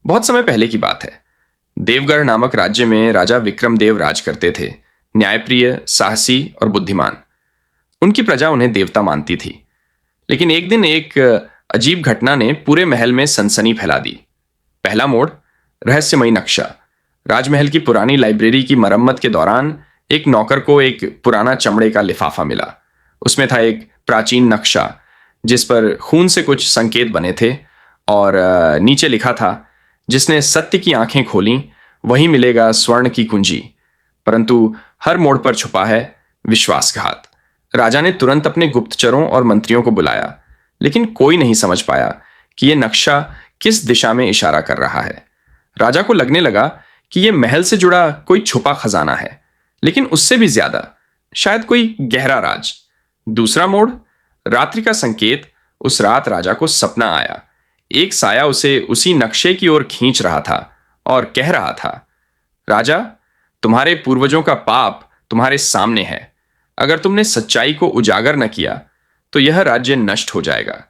बहुत समय पहले की बात है। देवगढ़ नामक राज्य में राजा विक्रमदेव राज करते थे। न्यायप्रिय, साहसी और बुद्धिमान। उनकी प्रजा उन्हें देवता मानती थी। लेकिन एक दिन एक अजीब घटना ने पूरे महल में सनसनी फैला दी। पहला मोड़, रहस्यमयी नक्शा। राजमहल की पुरानी लाइब्रेरी की मरम्मत के दौरान एक नौकर को एक पुराना चमड़े का लिफाफा मिला। उसमें था एक प्राचीन नक्शा जिस पर खून से कुछ संकेत बने थे और नीचे लिखा था, जिसने सत्य की आंखें खोली वही मिलेगा स्वर्ण की कुंजी, परंतु हर मोड़ पर छुपा है विश्वासघात। राजा ने तुरंत अपने गुप्तचरों और मंत्रियों को बुलाया, लेकिन कोई नहीं समझ पाया कि यह नक्शा किस दिशा में इशारा कर रहा है। राजा को लगने लगा कि यह महल से जुड़ा कोई छुपा खजाना है, लेकिन उससे भी ज्यादा शायद कोई गहरा राज। दूसरा मोड़, रात्रि का संकेत। उस रात राजा को सपना आया। एक साया उसे उसी नक्शे की ओर खींच रहा था और कह रहा था, राजा, तुम्हारे पूर्वजों का पाप तुम्हारे सामने है। अगर तुमने सच्चाई को उजागर न किया तो यह राज्य नष्ट हो जाएगा।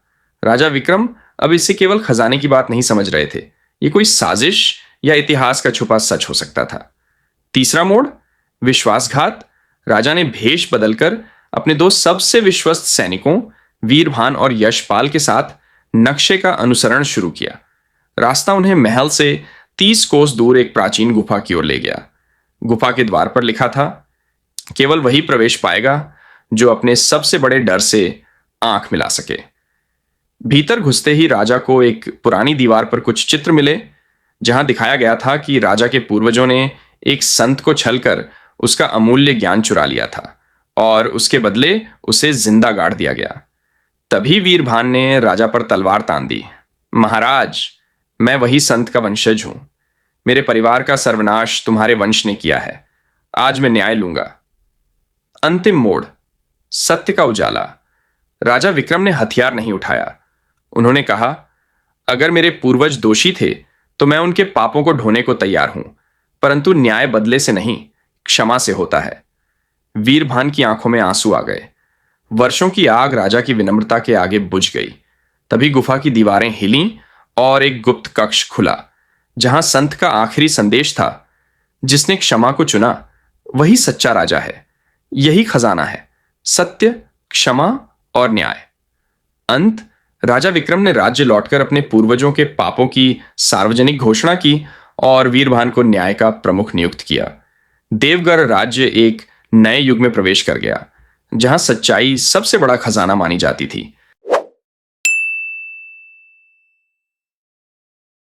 राजा विक्रम अब इसे केवल खजाने की बात नहीं समझ रहे थे। ये कोई साजिश या इतिहास का छुपा सच हो सकता था। तीसरा मोड़, विश्वासघात। राजा ने भेष बदलकर अपने दो सबसे विश्वस्त सैनिकों वीरभान और यशपाल के साथ नक्शे का अनुसरण शुरू किया। रास्ता उन्हें महल से 30 कोस दूर एक प्राचीन गुफा की ओर ले गया। गुफा के द्वार पर लिखा था, केवल वही प्रवेश पाएगा जो अपने सबसे बड़े डर से आंख मिला सके। भीतर घुसते ही राजा को एक पुरानी दीवार पर कुछ चित्र मिले, जहां दिखाया गया था कि राजा के पूर्वजों ने एक संत को छलकर उसका अमूल्य ज्ञान चुरा लिया था और उसके बदले उसे जिंदा गाड़ दिया गया। तभी वीरभान ने राजा पर तलवार तान दी। महाराज, मैं वही संत का वंशज हूं। मेरे परिवार का सर्वनाश तुम्हारे वंश ने किया है। आज मैं न्याय लूंगा। अंतिम मोड़, सत्य का उजाला। राजा विक्रम ने हथियार नहीं उठाया। उन्होंने कहा, अगर मेरे पूर्वज दोषी थे तो मैं उनके पापों को ढोने को तैयार हूं, परंतु न्याय बदले से नहीं, क्षमा से होता है। वीरभान की आंखों में आंसू आ गए। वर्षों की आग राजा की विनम्रता के आगे बुझ गई। तभी गुफा की दीवारें हिलीं और एक गुप्त कक्ष खुला, जहां संत का आखिरी संदेश था, जिसने क्षमा को चुना वही सच्चा राजा है। यही खजाना है, सत्य, क्षमा और न्याय। अंत, राजा विक्रम ने राज्य लौटकर अपने पूर्वजों के पापों की सार्वजनिक घोषणा की और वीरभान को न्याय का प्रमुख नियुक्त किया। देवगढ़ राज्य एक नए युग में प्रवेश कर गया, जहां सच्चाई सबसे बड़ा खजाना मानी जाती थी